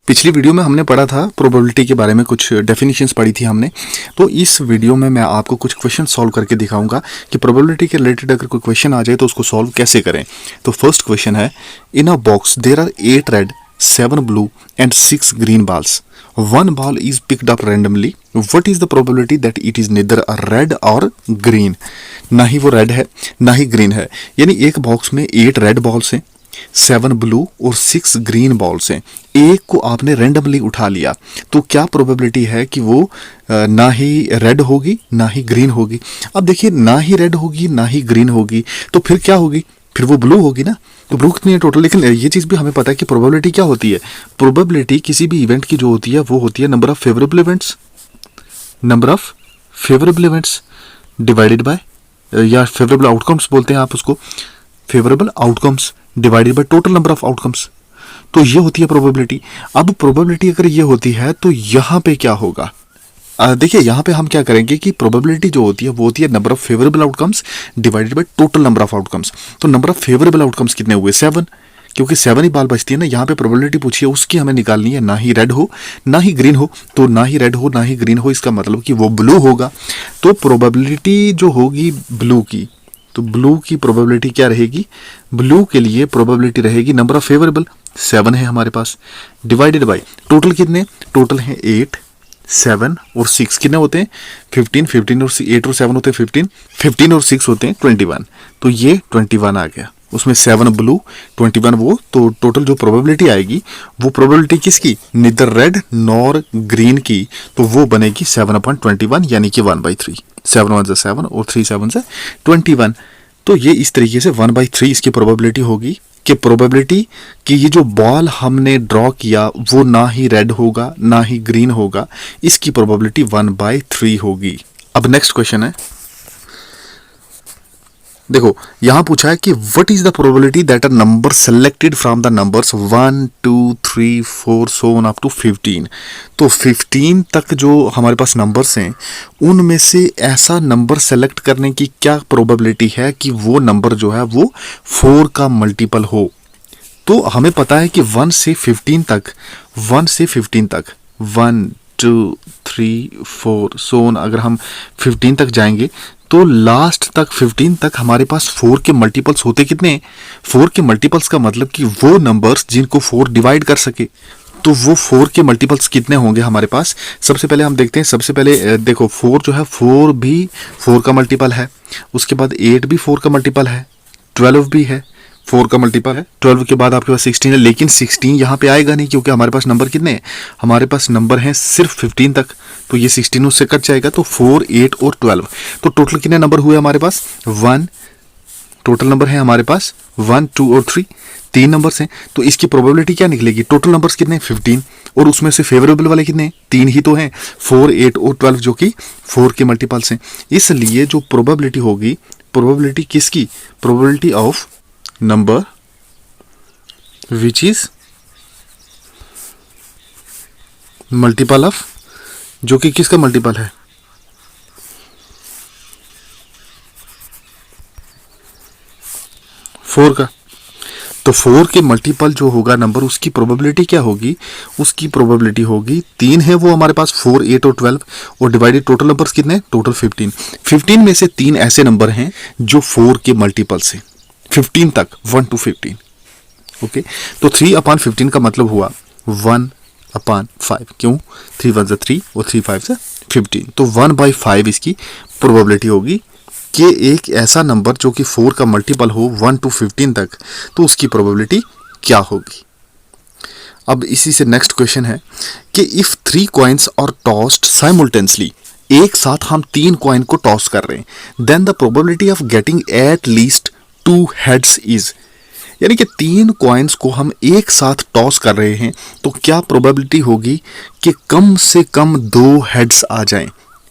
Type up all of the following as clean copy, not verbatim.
पिछली वीडियो में हमने पढ़ा था प्रोबेबिलिटी के बारे में, कुछ डेफिनेशंस पढ़ी थी हमने। तो इस वीडियो में मैं आपको कुछ क्वेश्चन सॉल्व करके दिखाऊंगा कि प्रोबेबिलिटी के रिलेटेड अगर कोई क्वेश्चन आ जाए तो उसको सॉल्व कैसे करें। तो फर्स्ट क्वेश्चन है, in a box there are 8 red 7 blue and 6 green balls. One ball is picked up randomly. What is the probability that it is neither a red or green? ना ही वो red है ना ही green है, यानी एक box में 8 red balls हैं, 7 ब्लू और 6 ग्रीन बॉल्स हैं। एक को आपने रेंडमली उठा लिया, तो क्या प्रोबेबिलिटी है कि वो ना ही रेड होगी ना ही ग्रीन होगी। अब देखिए, ना ही रेड होगी ना ही ग्रीन होगी, तो फिर क्या होगी? फिर वो ब्लू होगी ना। तो ब्लू कितनी है टोटल? लेकिन ये चीज़ भी हमें पता है कि प्रोबेबिलिटी क्या होती है। प्रोबेबिलिटी किसी भी इवेंट की जो होती है वो होती है number of favourable events divided by, या फेवरेबल आउटकम्स बोलते हैं आप उसको, favourable outcomes divided by total number of outcomes. तो ये होती है प्रोबेबिलिटी। अब प्रोबेबिलिटी अगर ये होती है तो यहाँ पे क्या होगा? देखिए, यहाँ पे हम क्या करेंगे कि प्रोबेबिलिटी जो होती है वो होती है number of favourable outcomes divided by total number of outcomes. तो नंबर ऑफ फेवरेबल आउटकम्स कितने हुए? 7, क्योंकि 7 ही बाल बचती है ना। यहाँ पे प्रोबेबिलिटी पूछी है, उसकी हमें निकालनी है, ना ही रेड हो ना ही ग्रीन हो। तो ना ही रेड हो ना ही ग्रीन हो, इसका मतलब कि वो ब्लू होगा। तो प्रोबेबिलिटी जो होगी ब्लू की, तो ब्लू की प्रोबेबिलिटी क्या रहेगी? ब्लू के लिए प्रोबेबिलिटी रहेगी नंबर ऑफ फेवरेबल 7 है हमारे पास, डिवाइडेड बाय टोटल कितने? टोटल है 8 7 और 6, कितने होते हैं? 15 15 और 8 और 7 होते हैं 15, 15 और 6 होते हैं 21। तो ये 21 आ गया, उसमें 7 ब्लू 21 वो। तो टोटल जो प्रोबेबिलिटी आएगी वो प्रोबेबिलिटी किसकी? निदर रेड नॉर ग्रीन की। तो वो बनेगी 7/21, यानी कि 1/3। 7 1 7 और 3 7 21। तो ये इस तरीके से 1/3 इसकी प्रोबेबिलिटी होगी कि प्रोबेबिलिटी कि ये जो बॉल हमने ड्रॉ किया वो ना ही रेड होगा ना ही ग्रीन होगा, इसकी प्रोबेबिलिटी 1/3 होगी। अब नेक्स्ट क्वेश्चन है, देखो यहां पूछा है कि what is the probability that a number selected from the numbers 1 2 3 4 so on up to 15। तो 15 तक जो हमारे पास नंबर्स हैं उनमें से ऐसा नंबर सेलेक्ट करने की क्या प्रोबेबिलिटी है कि वो नंबर जो है वो 4 का मल्टीपल हो। तो हमें पता है कि 1 से 15 तक 1 2 3 4 सो ऑन, अगर हम 15 तक जाएंगे तो लास्ट तक 15 तक हमारे पास 4 के मल्टीपल्स होते कितने हैं? 4 के मल्टीपल्स का मतलब कि वो नंबर्स जिनको 4 डिवाइड कर सके। तो वो 4 के मल्टीपल्स कितने होंगे हमारे पास? सबसे पहले हम देखते हैं, सबसे पहले देखो 4 जो है 4 भी 4 का मल्टीपल है, उसके बाद 8 भी 4 का मल्टीपल है, 12 भी है 4 का मल्टीपल है, 12 के बाद आपके पास 16 है। लेकिन 16 यहाँ पे आएगा नहीं, क्योंकि हमारे पास नंबर कितने हैं? हमारे पास नंबर हैं सिर्फ 15 तक, तो ये 16 उससे कट जाएगा। तो 4 8 और 12, तो टोटल कितने नंबर हुए हमारे पास? 1। टोटल नंबर है हमारे पास 1 2 और 3, 3 नंबर्स हैं। तो इसकी प्रोबेबिलिटी क्या निकलेगी? टोटल नंबर्स कितने? 15, और उसमें से फेवरेबल वाले कितने? 3 ही तो हैं, 4 8 और 12, जो कि 4 के मल्टीपल्स हैं। इसलिए जो प्रोबेबिलिटी होगी, प्रोबेबिलिटी किसकी? Probability of number which is multiple of, जो कि किसका मल्टीपल है? 4 का। तो 4 के मल्टीपल जो होगा नंबर, उसकी प्रोबेबिलिटी क्या होगी? उसकी प्रोबेबिलिटी होगी 3 है वो हमारे पास, 4 8 और 12, और डिवाइडेड टोटल नंबर्स कितने? टोटल 15। 15 में से 3 ऐसे नंबर हैं जो 4 के मल्टीपल्स हैं 15 तक, 1 to 15। ओके, तो 3/15 का मतलब हुआ 1/5। क्यों? 3 1 3 और 3 5 15। तो 1/5 इसकी प्रोबेबिलिटी होगी कि एक ऐसा नंबर जो कि 4 का मल्टीपल हो 1 to 15 तक, तो उसकी प्रोबेबिलिटी क्या होगी। अब इसी से नेक्स्ट क्वेश्चन है कि if 3 coins are tossed simultaneously, एक साथ हम 3 कॉइन को टॉस कर रहे हैं, then the probability of getting at least 2 heads is, यानी कि 3 कॉइन्स को हम एक साथ टॉस कर रहे हैं, तो क्या प्रोबेबिलिटी होगी कि कम से कम 2 हेड्स आ जाएं।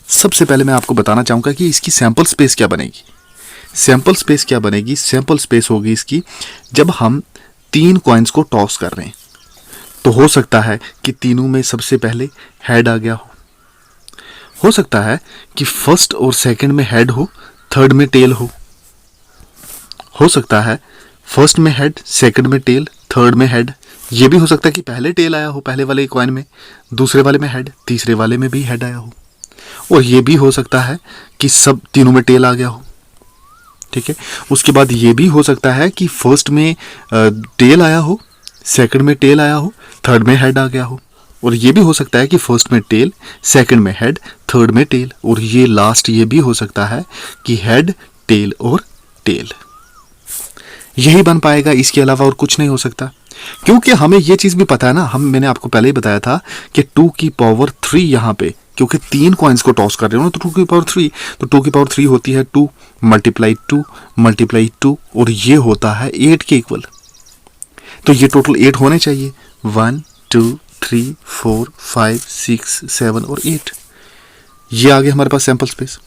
सबसे पहले मैं आपको बताना चाहूंगा कि इसकी सैंपल स्पेस क्या बनेगी। सैंपल स्पेस क्या बनेगी? सैंपल स्पेस होगी इसकी, जब हम 3 कॉइन्स को टॉस कर रहे हैं, तो हो सकता है कि तीनों में सबसे पहले हेड आ गया हो सकता है कि फर्स्ट और सेकंड में हेड हो, थर्ड में टेल हो सकता है फर्स्ट में हेड, सेकंड में टेल, थर्ड में हेड। ये भी हो सकता है कि पहले टेल आया हो पहले वाले कॉइन में, दूसरे वाले में हेड, तीसरे वाले में भी हेड आया हो। और ये भी हो सकता है कि सब तीनों में टेल आ गया हो। ठीक है, उसके बाद ये भी हो सकता है कि फर्स्ट में टेल आया हो, सेकंड में टेल आया हो, थर्ड में हेड आ गया हो। और ये भी हो सकता है कि फर्स्ट में टेल, सेकंड में हेड, थर्ड में टेल, और ये लास्ट ये भी हो सकता है कि हेड, टेल और टेल। यही बन पाएगा, इसके अलावा और कुछ नहीं हो सकता। क्योंकि हमें ये चीज भी पता है ना, मैंने आपको पहले ही बताया था कि 2 की पावर 3 यहाँ पे, क्योंकि 3 कॉइन्स को टॉस कर रहे हो ना, तो 2 की पावर 3, तो 2 की पावर 3 होती है 2 मल्टीप्लाई 2 मल्टीप्लाई 2, और ये होता है 8 के इक्वल। तो ये टोटल 8 होने चाहिए, 1 2 3 4 5 6 7 और 8। ये आ गया हमारे पास सैंपल स्पेस।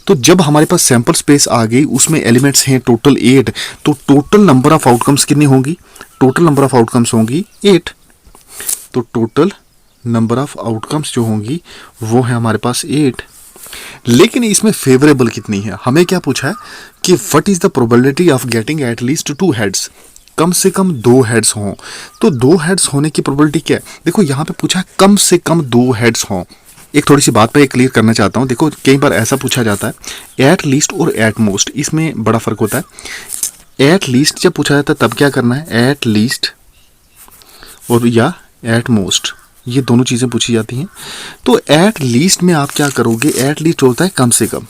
तो जब हमारे पास सैंपल स्पेस आ गई, उसमें एलिमेंट्स हैं टोटल 8, तो टोटल नंबर ऑफ आउटकम्स कितनी होंगी? टोटल नंबर ऑफ आउटकम्स होंगी 8। तो टोटल नंबर ऑफ आउटकम्स जो होंगी वो है हमारे पास 8। लेकिन इसमें फेवरेबल कितनी है? हमें क्या पूछा है कि what is the probability of getting at least 2 heads, कम से कम 2 हेड्स हों। तो 2 हेड्स होने की प्रोबेबिलिटी क्या है? देखो यहाँ पे पूछा है कम से कम 2 हेड्स हों। एक थोड़ी सी बात पे क्लियर करना चाहता हूँ। देखो कई बार ऐसा पूछा जाता है एट लीस्ट और एट मोस्ट, इसमें बड़ा फर्क होता है। एट लीस्ट जब पूछा जाता है तब क्या करना है? एट लीस्ट और या एट मोस्ट, ये दोनों चीज़ें पूछी जाती हैं। तो एट लीस्ट में आप क्या करोगे? एट लीस्ट होता है कम से कम,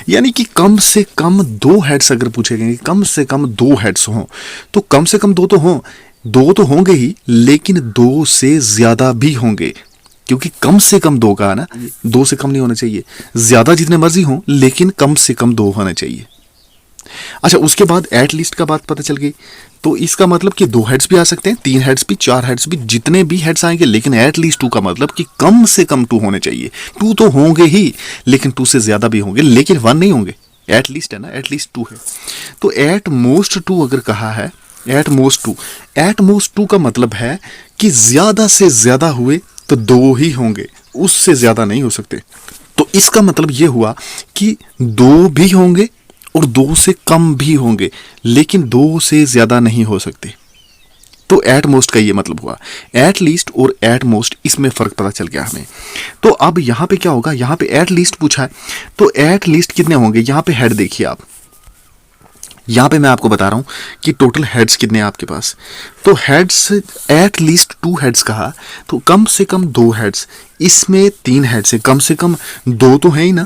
यानी कि कम से कम 2 हेड्स अगर पूछे गए, कम से कम 2 हेड्स हों, तो कम से कम 2 तो हों, 2 तो होंगे ही, लेकिन 2 से ज़्यादा भी होंगे, क्योंकि कम से कम 2 का है ना, 2 से कम नहीं होना चाहिए। ज़्यादा जितने मर्जी हों, लेकिन कम से कम 2 होना चाहिए। अच्छा, उसके बाद एट लीस्ट का बात पता चल गई। तो इसका मतलब कि 2 हेड्स भी आ सकते हैं, 3 हेड्स भी, 4 हेड्स भी, जितने भी हेड्स आएंगे, लेकिन एट लीस्ट 2 का मतलब कि कम से कम 2 होने चाहिए। 2 तो होंगे ही, लेकिन 2 से ज्यादा भी होंगे, लेकिन 1 नहीं होंगे। एट लीस्ट है ना, एट लीस्ट 2 है। तो एट मोस्ट 2 अगर कहा है, एट मोस्ट 2, एट मोस्ट 2 का मतलब है कि ज्यादा से ज्यादा हुए तो 2 ही होंगे, उससे ज्यादा नहीं हो सकते। तो इसका मतलब यह हुआ कि 2 भी होंगे और 2 से कम भी होंगे, लेकिन 2 से ज्यादा नहीं हो सकते। तो एट मोस्ट का ये मतलब हुआ। एट लीस्ट और एट मोस्ट, इसमें फर्क पता चल गया हमें। तो अब यहां पे क्या होगा? यहां पे एट लीस्ट पूछा है, तो एट लीस्ट कितने होंगे? यहां पे हेड देखिए आप, यहां पे मैं आपको बता रहा हूं कि टोटल हेड्स कितने हैं आपके पास। तो हेड्स एट लीस्ट 2 हेड्स कहा, तो कम से कम 2 हेड्स, इसमें 3 हेड्स है, कम से कम 2 तो है ही ना,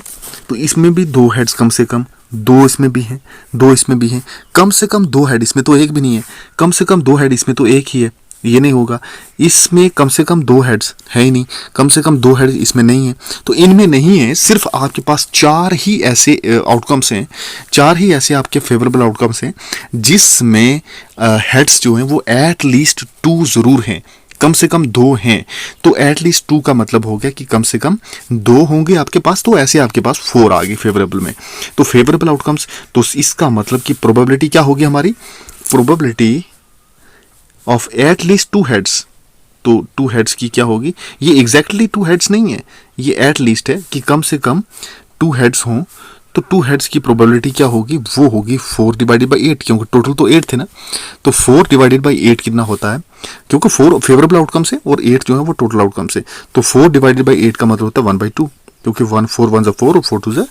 तो इसमें भी 2 हेड्स कम से कम, 2 इसमें भी हैं, 2 इसमें भी हैं, कम से कम 2 हेड, इसमें तो एक भी नहीं है, कम से कम 2 हेड, इसमें तो एक ही है, ये नहीं होगा। इसमें कम से कम 2 हेड्स है ही नहीं, कम से कम 2 हेड इसमें नहीं है, तो इनमें नहीं है। सिर्फ आपके पास 4 ही ऐसे आउटकम्स हैं, 4 ही ऐसे आपके फेवरेबल आउटकम्स हैं जिसमें हेड्स जो हैं वो एट लीस्ट 2 जरूर हैं, कम से कम 2 हैं। तो एट लीस्ट 2 का मतलब हो गया कि कम से कम 2 होंगे आपके पास, तो ऐसे आपके पास 4 आ गए फेवरेबल में। तो फेवरेबल आउटकम्स, तो इसका मतलब कि प्रोबेबिलिटी क्या होगी हमारी? Probability of eight least 2 heads, तो 2 हेड्स की क्या होगी? ये एग्जैक्टली 2 हेड्स नहीं है, ये एट लीस्ट है कि कम से कम 2 हेड्स हों। तो 2 हेड्स की प्रोबेबिलिटी क्या होगी? वो होगी 4 डिवाइडेड बाई 8, क्योंकि टोटल तो 8 थे ना। तो 4 डिवाइडेड बाई 8 कितना होता है? क्योंकि 4 फेवरेबल आउटकम्स है और 8 जो है वो टोटल आउटकम्स है, तो 4 डिवाइडेड बाई 8 का मतलब होता है 1/2, क्योंकि 1 4 1 4 और 4 2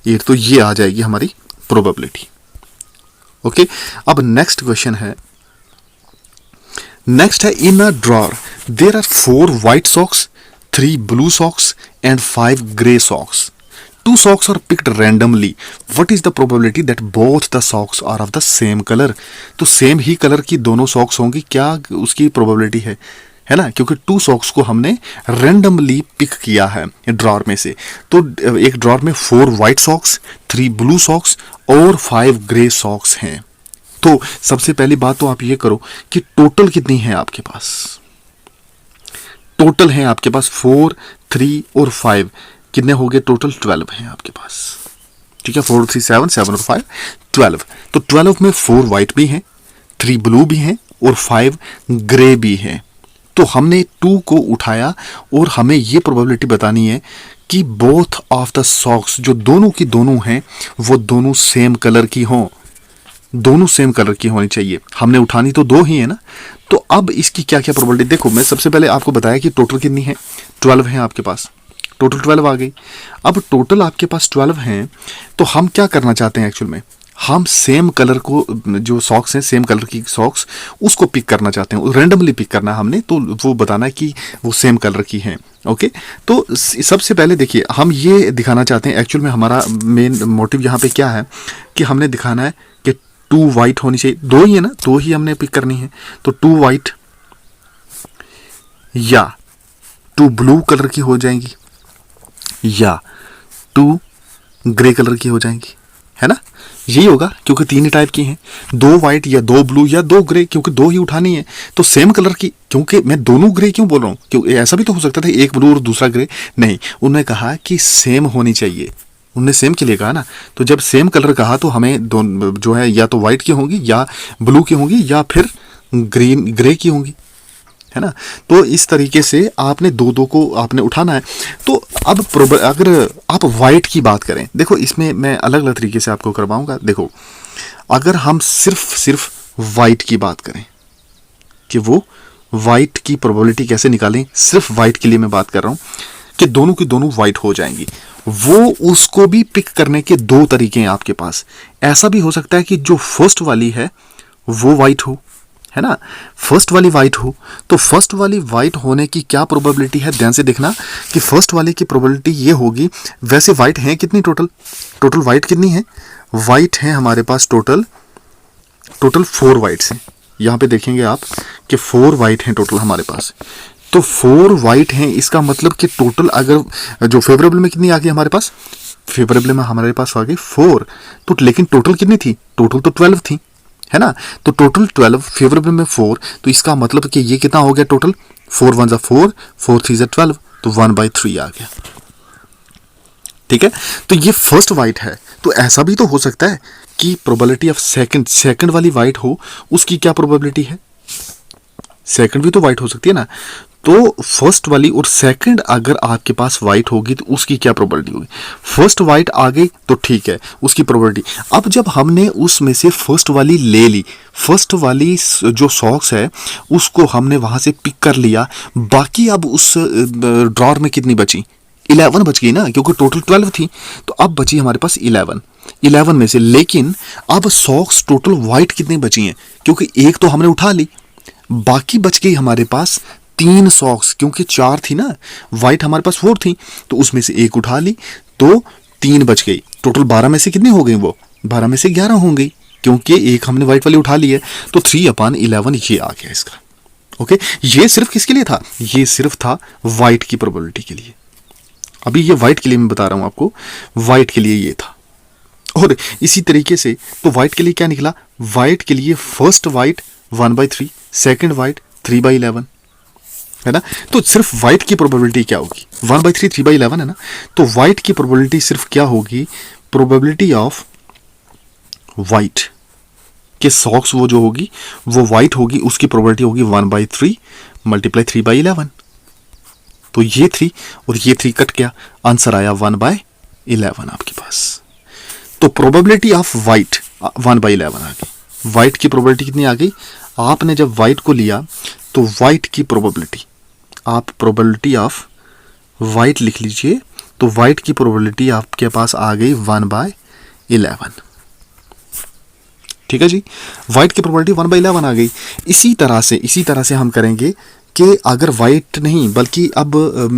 8, तो ये आ जाएगी हमारी प्रोबेबिलिटी। ओके, अब नेक्स्ट क्वेश्चन है, नेक्स्ट है in a drawer there are 4 white socks, 3 blue socks and 5 grey socks. 2 socks are picked randomly. What is the probability that both the socks are of the same color? तो same ही colour की दोनों socks होंगी, क्या उसकी probability है ना, क्योंकि 2 socks को हमने रैंडमली पिक किया है ड्रॉर में से। तो एक ड्रॉर में 4 व्हाइट सॉक्स, 3 ब्लू सॉक्स और 5 ग्रे सॉक्स हैं। तो सबसे पहली बात तो आप ये करो कि टोटल कितनी है आपके पास। टोटल है आपके पास 4, 3 और 5, कितने हो गए टोटल? 12 हैं आपके पास। ठीक है, 4 3 7 7 और 5 12। तो 12 में 4 व्हाइट भी हैं, 3 ब्लू भी हैं और 5 ग्रे भी हैं। तो हमने 2 को उठाया और हमें ये प्रोबेबिलिटी बतानी है कि बोथ ऑफ द सॉक्स, जो दोनों की दोनों हैं, वो दोनों सेम कलर की हों। दोनों सेम कलर की होनी चाहिए। हमने उठानी तो दो ही है ना, तो अब इसकी क्या क्या प्रोबेबिलिटी देखो। मैं सबसे पहले आपको बताया कि टोटल कितनी है, 12 है आपके पास, टोटल 12 आ गई। अब टोटल आपके पास 12 हैं, तो हम क्या करना चाहते हैं एक्चुअल में, हम सेम कलर को, जो सॉक्स हैं सेम कलर की सॉक्स, उसको पिक करना चाहते हैं, रैंडमली पिक करना है हमने, तो वो बताना है कि वो सेम कलर की हैं। ओके, तो सबसे पहले देखिए हम ये दिखाना चाहते हैं, एक्चुअल में हमारा मेन मोटिव यहाँ पे क्या है कि हमने दिखाना है कि 2 वाइट होनी चाहिए, दो ही है ना, दो ही हमने पिक करनी है, तो 2 वाइट या 2 ब्लू कलर की हो जाएंगी या 2 ग्रे कलर की हो जाएंगी, है ना, यही होगा क्योंकि 3 ही टाइप की हैं, 2 वाइट या 2 ब्लू या 2 ग्रे, क्योंकि 2 ही उठानी है तो सेम कलर की। क्योंकि मैं दोनों ग्रे क्यों बोल रहा हूँ, क्योंकि ऐसा भी तो हो सकता था एक ब्लू और दूसरा ग्रे, नहीं, उन्होंने कहा कि सेम होनी चाहिए, उनने सेम के लिए कहा ना, तो जब सेम कलर कहा तो हमें दोनों जो है या तो वाइट की होंगी या ब्लू की होंगी या फिर ग्रे की होंगी, है ना। तो इस तरीके से आपने दो दो को आपने उठाना है। तो अब अगर आप वाइट की बात करें, देखो इसमें मैं अलग अलग तरीके से आपको करवाऊंगा। देखो अगर हम सिर्फ वाइट की बात करें कि वो वाइट की प्रोबेबिलिटी कैसे निकालें, सिर्फ वाइट के लिए मैं बात कर रहा हूं कि दोनों की दोनों वाइट हो जाएंगी, वो उसको भी पिक करने के 2 तरीके हैं आपके पास। ऐसा भी हो सकता है कि जो फर्स्ट वाली है वो वाइट हो, है ना, फर्स्ट वाली वाइट हो, तो फर्स्ट वाली वाइट होने की क्या प्रोबेबिलिटी है, ध्यान से देखना कि फर्स्ट वाले की प्रोबेबिलिटी ये होगी, वैसे वाइट हैं कितनी टोटल वाइट कितनी है, वाइट है हमारे पास टोटल 4 वाइट्स हैं। यहाँ पे देखेंगे आप कि 4 वाइट हैं टोटल हमारे पास, तो 4 वाइट हैं, इसका मतलब कि टोटल अगर जो फेवरेबल में कितनी आ गई हमारे पास, फेवरेबल में हमारे पास आ गई 4, तो लेकिन टोटल कितनी थी, टोटल तो 12 थी, है ना, तो टोटल 12, फेवरेबल में 4, तो इसका मतलब कि ये कितना हो गया टोटल, 4 1 4, 4 3 12, तो 1/3 आ गया। ठीक है, तो ये फर्स्ट वाइट है। तो ऐसा भी तो हो सकता है कि प्रोबेबिलिटी ऑफ सेकंड वाली वाइट हो, उसकी क्या प्रोबेबिलिटी है, सेकंड भी तो वाइट हो सकती है ना, तो फर्स्ट वाली और सेकंड अगर आपके पास वाइट होगी तो उसकी क्या प्रोबेबिलिटी होगी, फर्स्ट वाइट आ गई तो ठीक है, उसकी प्रोबेबिलिटी। अब जब हमने उसमें से फर्स्ट वाली ले ली, फर्स्ट वाली जो सॉक्स है उसको हमने वहां से पिक कर लिया, बाकी अब उस ड्रॉर में कितनी बची, 11 बच गई ना, क्योंकि टोटल 12 थी, तो अब बची हमारे पास 11 में से। लेकिन अब सॉक्स टोटल वाइट कितनी बची हैं, क्योंकि एक तो हमने उठा ली, बाकी बच गई हमारे पास 3 सॉक्स, क्योंकि 4 थी ना, वाइट हमारे पास 4 थी, तो उसमें से एक उठा ली तो 3 बच गई, टोटल 12 में से कितनी हो गई, वो 12 में से 11 हो गई, क्योंकि एक हमने वाइट वाली उठा ली है, तो 3/11 ये आ गया इसका। ओके, ये सिर्फ किसके लिए था, ये सिर्फ था वाइट की प्रोबेबिलिटी के लिए। अभी ये वाइट के लिए मैं बता रहा हूं आपको, वाइट के लिए ये था। और इसी तरीके से तो वाइट के लिए क्या निकला, वाइट के लिए फर्स्ट वाइट 1/3, सेकंड वाइट 3/11, है ना, तो सिर्फ वाइट की प्रोबेबिलिटी क्या होगी, 1/3 3/11 है ना, तो वाइट की प्रोबेबिलिटी सिर्फ क्या होगी, प्रोबेबिलिटी ऑफ वाइट के सॉक्स वो जो होगी वो वाइट होगी, उसकी प्रोबेबिलिटी होगी 1/3 × 3/11, तो ये 3 और ये 3 कट गया, आंसर आया 1/11 आपके पास। तो प्रोबेबिलिटी ऑफ वाइट 1/11 आ गई। वाइट की प्रोबेबिलिटी कितनी आ गई, आपने जब वाइट को लिया तो वाइट की प्रोबेबिलिटी, आप प्रोबेबिलिटी ऑफ वाइट लिख लीजिए, तो वाइट की प्रोबेबिलिटी आपके पास आ गई 1/11। ठीक है जी, वाइट की प्रोबेबिलिटी 1/11 आ गई। इसी तरह से हम करेंगे कि अगर वाइट नहीं बल्कि अब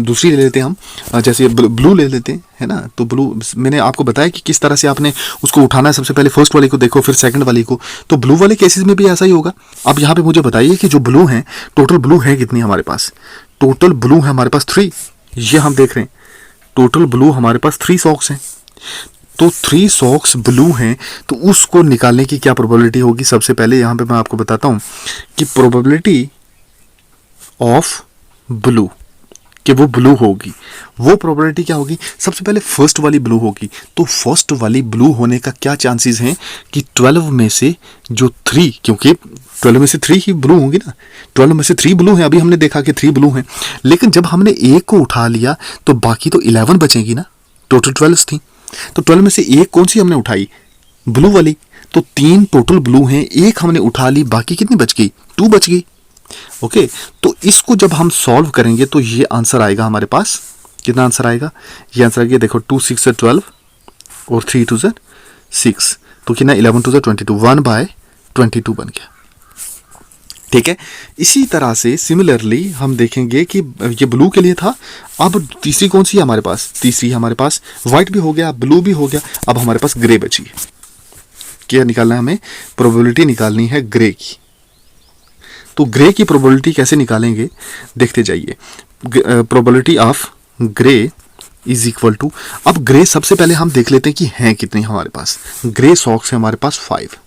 दूसरी ले लेते हैं हम, जैसे ब्लू ले लेते हैं, है ना, तो ब्लू मैंने आपको बताया कि किस तरह से आपने उसको उठाना है, सबसे पहले फर्स्ट वाले को देखो फिर सेकंड वाले को, तो ब्लू वाले केसेस में भी ऐसा ही होगा। अब यहाँ पे मुझे बताइए कि जो ब्लू हैं, टोटल ब्लू है कितनी हमारे पास, टोटल ब्लू है हमारे पास 3, ये हम देख रहे हैं, टोटल ब्लू हमारे पास 3 सॉक्स हैं, तो 3 सॉक्स ब्लू हैं, तो उसको निकालने की क्या प्रोबेबिलिटी होगी, सबसे पहले यहाँ पे मैं आपको बताता हूँ कि प्रोबेबिलिटी ऑफ ब्लू कि वो ब्लू होगी, वो प्रोबेबिलिटी क्या होगी, सबसे पहले फर्स्ट वाली ब्लू होगी, तो फर्स्ट वाली ब्लू होने का क्या चांसेस हैं कि 12 में से जो 3, क्योंकि 12 में से 3 ही ब्लू होंगी ना, 12 में से 3 ब्लू हैं, अभी हमने देखा कि 3 ब्लू हैं, लेकिन जब हमने एक को उठा लिया तो बाकी तो 11 बचेंगी ना, टोटल 12 थी, तो 12 में से एक कौन सी हमने उठाई, ब्लू वाली, तो 3 टोटल ब्लू हैं, एक हमने उठा ली, बाकी कितनी बच गई? 2 बच गई। ओके, तो इसको जब हम सॉल्व करेंगे तो ये आंसर आएगा हमारे पास, कितना आंसर आएगा? ये आंसर आएगा, देखो 2 6 12 और 3 2 6, तो कितना? 11 2 22, 1/22 बन गया। ठीक है, इसी तरह से सिमिलरली हम देखेंगे कि ये ब्लू के लिए था। अब तीसरी कौन सी है हमारे पास? तीसरी हमारे पास व्हाइट भी हो गया, ब्लू भी हो गया, अब हमारे पास ग्रे बची है। क्या निकालना है हमें? प्रोबेबिलिटी निकालनी है ग्रे की। तो ग्रे की प्रोबेबिलिटी कैसे निकालेंगे, देखते जाइए। Probability of grey is equal to, अब ग्रे सबसे पहले हम देख लेते हैं कि हैं कितनी हमारे पास। ग्रे सॉक्स है हमारे पास 5,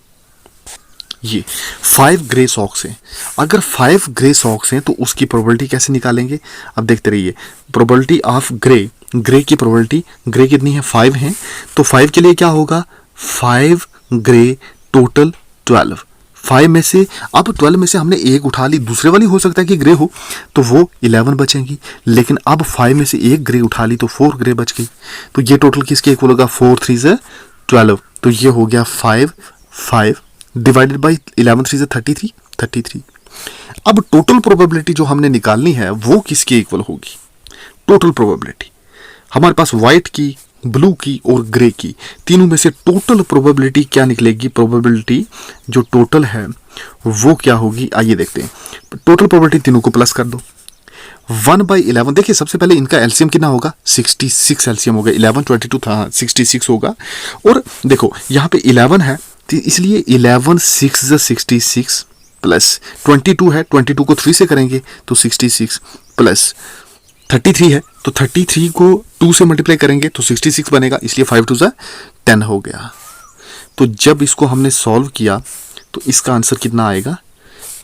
ये 5 ग्रे सॉक्स हैं। अगर 5 ग्रे सॉक्स हैं तो उसकी प्रोबेबिलिटी कैसे निकालेंगे? अब देखते रहिए। प्रोबेबिलिटी ऑफ ग्रे, ग्रे की प्रोबेबिलिटी, ग्रे कितनी है? 5 है, तो 5 के लिए क्या होगा? 5 ग्रे टोटल 12। 5 में से, अब 12 में से हमने एक उठा ली, दूसरे वाली हो सकता है कि ग्रे हो, तो वो 11 बचेंगी। लेकिन अब 5 में से एक ग्रे उठा ली तो 4 ग्रे बच गई। तो ये टोटल किसके इक्वल होगा? 4 3 12। तो ये हो गया 5 डिवाइडेड बाई 11 3 33। अब टोटल प्रोबेबिलिटी जो हमने निकालनी है वो किसके इक्वल होगी? टोटल प्रोबेबिलिटी हमारे पास व्हाइट की, ब्लू की और ग्रे की, तीनों में से टोटल प्रोबेबिलिटी क्या निकलेगी? प्रोबेबिलिटी जो टोटल है वो क्या होगी? आइए देखते हैं। टोटल प्रोबेबिलिटी तीनों को प्लस कर दो, 1/11। देखिए सबसे पहले इनका एलसीएम कितना होगा? 66 एलसीएम होगा। 11 22 था, 66 होगा। और देखो यहाँ पे 11 है, तो इसलिए 11 6 66 प्लस 22 है, 22 को 3 से करेंगे तो 66 प्लस 33 है, तो 33 को 2 से मल्टीप्लाई करेंगे तो 66 बनेगा, इसलिए 5 2 10 हो गया। तो जब इसको हमने सॉल्व किया तो इसका आंसर कितना आएगा?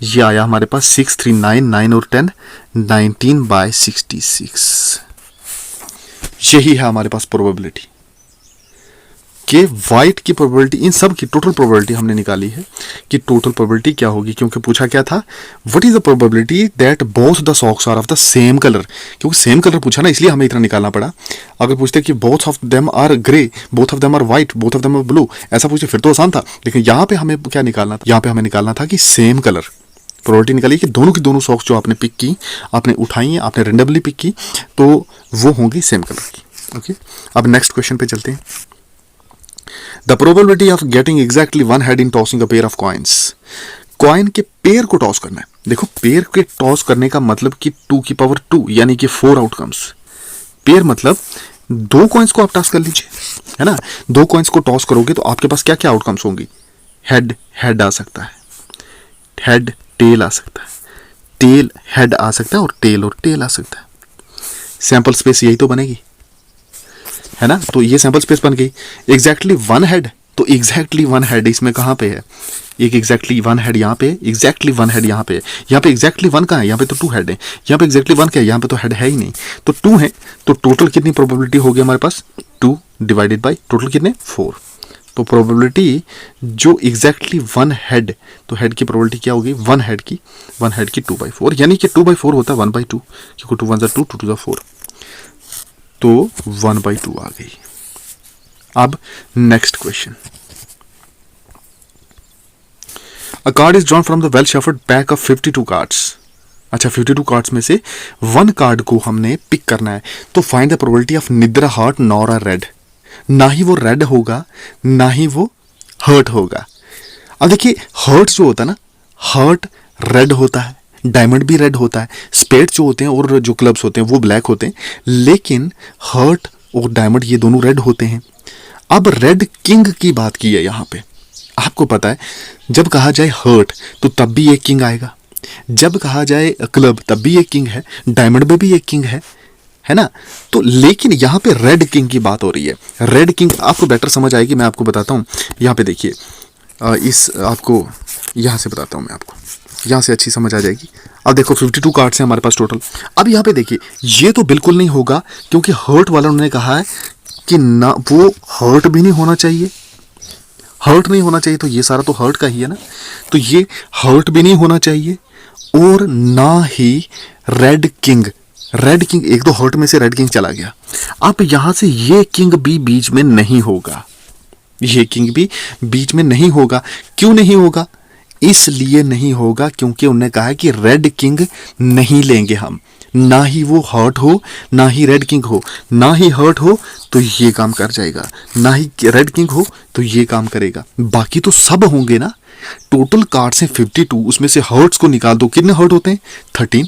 ये आया हमारे पास 6 3 9 9 और 10 19/66। यही है हमारे पास प्रोबेबिलिटी कि व्हाइट की प्रोबेबिलिटी, इन सब की टोटल प्रोबेबिलिटी हमने निकाली है कि टोटल प्रोबेबिलिटी क्या होगी। क्योंकि पूछा क्या था? What is the probability that both the socks are of the same colour, क्योंकि सेम कलर पूछा ना, इसलिए हमें इतना निकालना पड़ा। अगर पूछते कि both of them are grey, both of them are white, both of them are blue, ऐसा पूछते फिर तो आसान था। लेकिन यहाँ पे हमें क्या निकालना था? यहाँ पे हमें निकालना था कि सेम कलर। प्रोबेबिलिटी निकाली कि दोनों की दोनों सॉक्स जो आपने पिक की, आपने उठाई हैं, आपने रेंडमली पिक की, तो वो होंगी सेम कलर की। ओके, अब नेक्स्ट क्वेश्चन पे चलते हैं। The probability of getting exactly one head in tossing a pair of coins. Coin के पेयर को टॉस करना है। देखो पेयर के टॉस करने का मतलब कि 2 की पावर 2 यानी कि 4 आउटकम्स। पेयर मतलब 2 कॉइन्स को आप टॉस कर लीजिए, है ना। 2 कॉइन्स को टॉस करोगे तो आपके पास क्या क्या आउटकम्स होंगी? हेड हेड आ सकता है, हेड टेल आ सकता है, टेल हेड आ सकता है और टेल आ सकता है। सैंपल स्पेस यही तो बनेगी, है ना। तो ये सैंपल स्पेस बन गई। एग्जैक्टली वन हेड, तो एग्जैक्टली वन हेड इसमें कहाँ पे है? एक एग्जैक्टली वन हेड यहाँ पे, एग्जैक्टली वन हेड यहाँ पे है। यहाँ पे एग्जैक्टली वन कहाँ है? यहाँ पे तो 2 हेड है। यहाँ पे एग्जैक्टली वन क्या है? यहाँ पे तो हेड है ही नहीं, तो 2 है। तो टोटल कितनी प्रोबेबिलिटी होगी हमारे पास? 2 डिवाइडेड बाई टोटल कितने? 4। तो प्रोबेबिलिटी जो एग्जैक्टली वन हेड, तो हेड की प्रोबेबिलिटी क्या होगी? वन हेड की 2/4, यानी कि 2/4 होता है 1/2, क्योंकि 2 1 2 2 2 4, तो 1/2 आ गई। अब next question. A card is drawn from the well shuffled pack of 52 cards. अच्छा, 52 कार्ड्स में से 1 कार्ड को हमने पिक करना है। तो find the probability of neither heart nor a red. ना ही वो रेड होगा, ना ही वो हर्ट होगा। अब देखिए हर्ट जो होता है ना, हर्ट रेड होता है, डायमंड भी रेड होता है, स्पेड जो होते हैं और जो क्लब्स होते हैं वो ब्लैक होते हैं, लेकिन हर्ट और डायमंड ये दोनों रेड होते हैं। अब रेड किंग की बात की है यहाँ पे। आपको पता है जब कहा जाए हर्ट तो तब भी एक किंग आएगा, जब कहा जाए क्लब तब भी एक किंग है, डायमंड में भी एक किंग है ना। तो लेकिन यहाँ पे रेड किंग की बात हो रही है। रेड किंग आपको बेटर समझ आएगी, मैं आपको बताता हूँ। यहाँ पे देखिए, इस आपको यहाँ से बताता हूँ मैं आपको, यहाँ से अच्छी समझ आ जाएगी। अब देखो 52 कार्ड्स हैं हमारे पास टोटल। अब यहाँ पे देखिए ये तो बिल्कुल नहीं होगा, क्योंकि हर्ट वाला उन्होंने कहा है कि ना वो हर्ट भी नहीं होना चाहिए, हर्ट नहीं होना चाहिए, तो ये सारा तो हर्ट का ही है ना। तो ये हर्ट भी नहीं होना चाहिए और ना ही रेड किंग। रेड किंग, एक तो हर्ट में से रेड किंग चला गया। अब यहां से ये किंग भी बीच में नहीं होगा, ये किंग भी बीच में नहीं होगा। क्यों नहीं होगा? इसलिए नहीं होगा क्योंकि उन्होंने कहा है कि रेड किंग नहीं लेंगे हम, ना ही वो हर्ट हो ना ही रेड किंग हो। ना ही हर्ट हो तो ये काम कर जाएगा, ना ही रेड किंग हो तो ये काम करेगा, बाकी तो सब होंगे ना। टोटल कार्ड्स हैं 52, उसमें से हर्ट्स को निकाल दो। कितने हर्ट होते हैं? 13।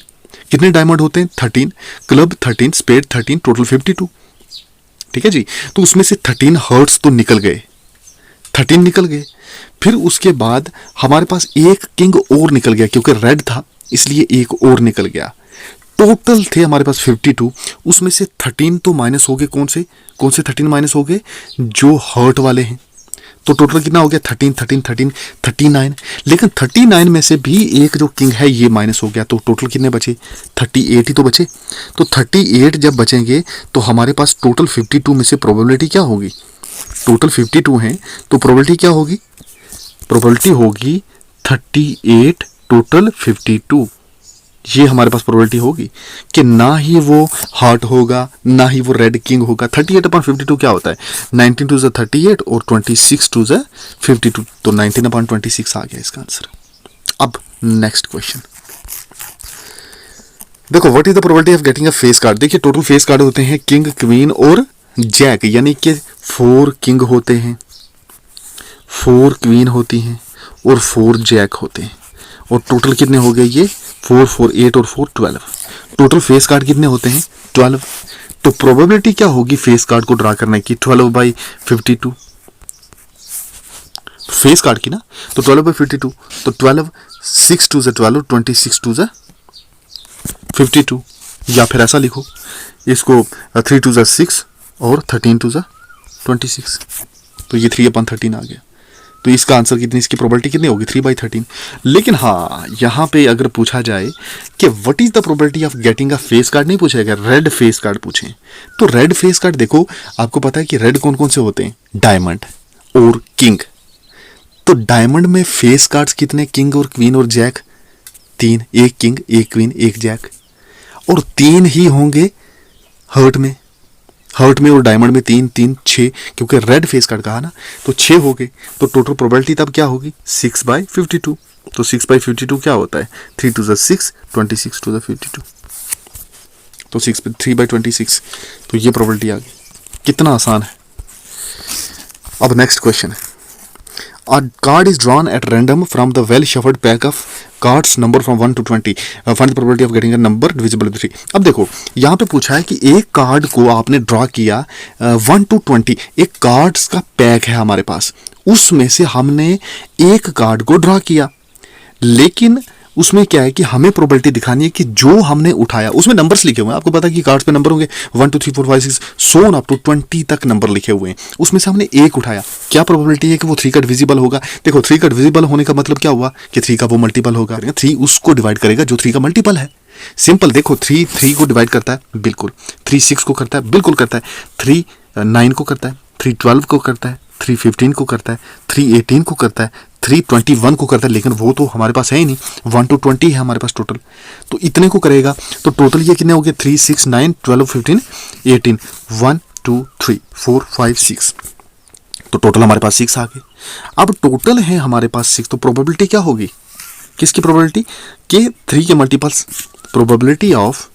कितने डायमंड होते हैं? 13। Club 13, spade 13, total 52। ठीक है जी। तो उसमें से 13 हर्ट्स तो निकल गए, 13 निकल गए। फिर उसके बाद हमारे पास एक किंग और निकल गया, क्योंकि रेड था इसलिए एक और निकल गया। टोटल थे हमारे पास 52, उसमें से 13 तो माइनस हो गए। कौन से 13 माइनस हो गए? जो हर्ट वाले हैं। तो टोटल कितना हो गया? 13 13 13 39। लेकिन 39 में से भी एक जो किंग है ये माइनस हो गया, तो टोटल कितने बचे? 38 ही तो बचे। तो 38 जब बचेंगे तो हमारे पास टोटल 52 में से प्रोबेबिलिटी क्या होगी? टोटल 52 है तो प्रोबेबिलिटी क्या होगी? प्रोबेबिलिटी होगी 38 टोटल 52। ये हमारे पास प्रोबेबिलिटी होगी कि ना ही वो हार्ट होगा ना ही वो रेड किंग होगा। 38/52 क्या होता है? 19 टू 38 और 26 टू 52, तो 19/26 आ गया इसका आंसर। अब नेक्स्ट क्वेश्चन देखो, what is the probability of getting a face card. देखिए टोटल फेस कार्ड होते हैं किंग, क्वीन और जैक, यानी कि 4 किंग होते हैं, 4 क्वीन होती हैं और 4 जैक होते हैं। और टोटल कितने हो गए ये? 4 4 8 और 4 12। टोटल फेस कार्ड कितने होते हैं? 12। तो प्रोबेबिलिटी क्या होगी फेस कार्ड को ड्रा करने की? 12/52 फेस कार्ड की ना, तो 12/52। तो 12 6 टू 12, 26 टू 52। या फिर ऐसा लिखो इसको 3 टू 6 और 13 टू 26। तो ये 3/13 आ गया। तो इसका आंसर कितनी, इसकी प्रोबेबिलिटी कितनी होगी? 3/13। लेकिन हाँ, यहाँ पे अगर पूछा जाए कि what is the probability of getting a face card नहीं पूछेगा, रेड फेस कार्ड पूछें। तो रेड फेस कार्ड देखो, आपको पता है कि रेड कौन कौन से होते हैं? डायमंड और किंग। तो डायमंड में फेस कार्ड्स कितने? किंग और क्वीन और जैक 3, एक किंग एक क्वीन एक जैक। और 3 ही होंगे हर्ट में, हर्ट में और डायमंड में 3 3 6, क्योंकि रेड फेस कार्ड कहा ना, तो 6 हो गए। तो टोटल प्रोबेबिलिटी तब क्या होगी? 6/52। तो 6/52 क्या होता है? 3 टू 6, 26 टू 52। तो 3/26। तो ये प्रोबेबिलिटी आ गई। कितना आसान है। अब नेक्स्ट क्वेश्चन है, A card is drawn at random from the well-shuffled pack of cards number from 1 to 20. Find the probability of getting a number divisible by 3. अब देखो यहाँ पे पूछा है कि एक कार्ड को आपने ड्रॉ किया 1 to 20, एक कार्ड्स का पैक है हमारे पास, उसमें से हमने एक कार्ड को ड्रॉ किया, लेकिन उसमें क्या है कि हमें प्रोबेबिलिटी दिखानी है कि जो हमने उठाया उसमें नंबर्स लिखे हुए हैं। आपको पता है कि कार्ड्स पे नंबर होंगे 1 2 3 4 5 6 सो ऑन अप टू 20 तक नंबर लिखे हुए हैं। उसमें से हमने एक उठाया, क्या प्रोबेबिलिटी है कि वो 3 का डिविजिबल होगा? देखो 3 का डिविजिबल होने का मतलब क्या हुआ कि 3 का वो मल्टीपल होगा। 3 उसको डिवाइड करेगा जो 3 का मल्टीपल है। सिंपल, देखो 3 3 को डिवाइड करता है, बिल्कुल। 3 6 को करता है, बिल्कुल करता है। 3 9 को करता है, 3 12 को करता है, 3 15 को करता है, 3 18 को करता है, 3 21 को करता है, लेकिन वो तो हमारे पास है ही नहीं। 1 to 20 है हमारे पास टोटल, तो इतने को करेगा। तो टोटल ये कितने हो गए? 3 6 9 12 15 18 1 2 3 4 5 6। तो टोटल हमारे पास 6 आ गए। अब टोटल है हमारे पास 6, तो प्रोबेबिलिटी क्या होगी? किसकी प्रोबेबिलिटी? के 3 के multiples, probability of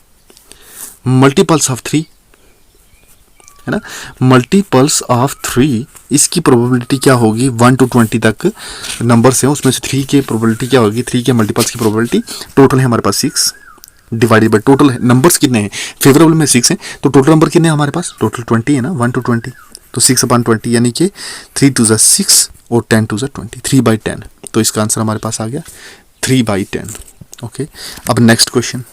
multiples of 3 है ना, मल्टीपल्स ऑफ 3, इसकी प्रोबेबिलिटी क्या होगी? 1 to 20 तक नंबर्स हैं, उसमें से 3 की प्रोबेबिलिटी क्या होगी? 3 के मल्टीपल्स की प्रोबेबिलिटी। टोटल है हमारे पास 6 डिवाइडेड बाय टोटल नंबर्स कितने हैं? फेवरेबल में 6 हैं, तो टोटल नंबर कितने हैं हमारे पास? टोटल 20 है ना, 1 to 20। तो 6/20 यानी कि 3 to 6 और 10 to 20, 3/10। तो इसका आंसर हमारे पास आ गया 3/10। ओके, अब नेक्स्ट क्वेश्चन,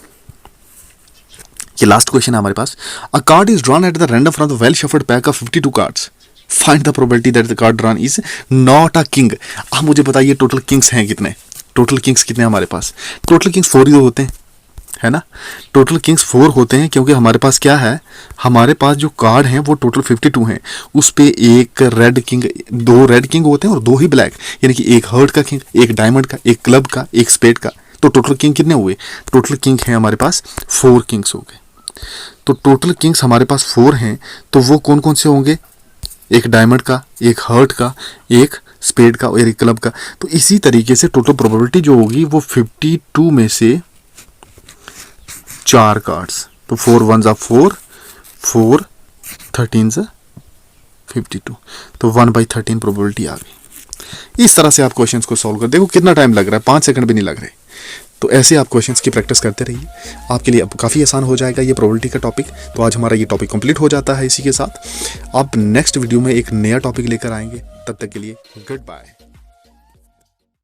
ये लास्ट क्वेश्चन है हमारे पास। A card is drawn at the random from the well shuffled pack of 52 cards. Find the probability that the card drawn is not a king. अब मुझे बताइए टोटल किंग्स हैं कितने? Total Kings कितने हमारे पास? टोटल किंग्स 4 ही होते हैं, है ना। टोटल किंग्स 4 होते हैं, क्योंकि हमारे पास क्या है, हमारे पास जो कार्ड हैं वो टोटल 52 हैं। उस पे एक रेड किंग, 2 रेड किंग होते हैं और 2 ही ब्लैक, यानी कि एक हर्ट का किंग, एक डायमंड का, एक क्लब का, एक स्पेड का। तो टोटल किंग कितने हुए? टोटल किंग है हमारे पास 4 किंग्स हो गए। तो टोटल किंग्स हमारे पास 4 हैं, तो वो कौन कौन से होंगे? एक डायमंड का, एक हर्ट का, एक स्पेड का और एक क्लब का। तो इसी तरीके से टोटल प्रोबेबिलिटी जो होगी वो 52 में से 4 कार्ड्स, तो 4 1 जा 4, 4 13 जा 52, तो 1/13 प्रोबेबिलिटी आ गई। इस तरह से आप क्वेश्चंस को सॉल्व कर, देखो कितना टाइम लग रहा है, 5 सेकंड भी नहीं लग रहे। तो ऐसे आप क्वेश्चंस की प्रैक्टिस करते रहिए, आपके लिए अब काफ़ी आसान हो जाएगा ये प्रोबेबिलिटी का टॉपिक। तो आज हमारा ये टॉपिक कंप्लीट हो जाता है इसी के साथ। आप नेक्स्ट वीडियो में एक नया टॉपिक लेकर आएंगे, तब तक के लिए गुड बाय।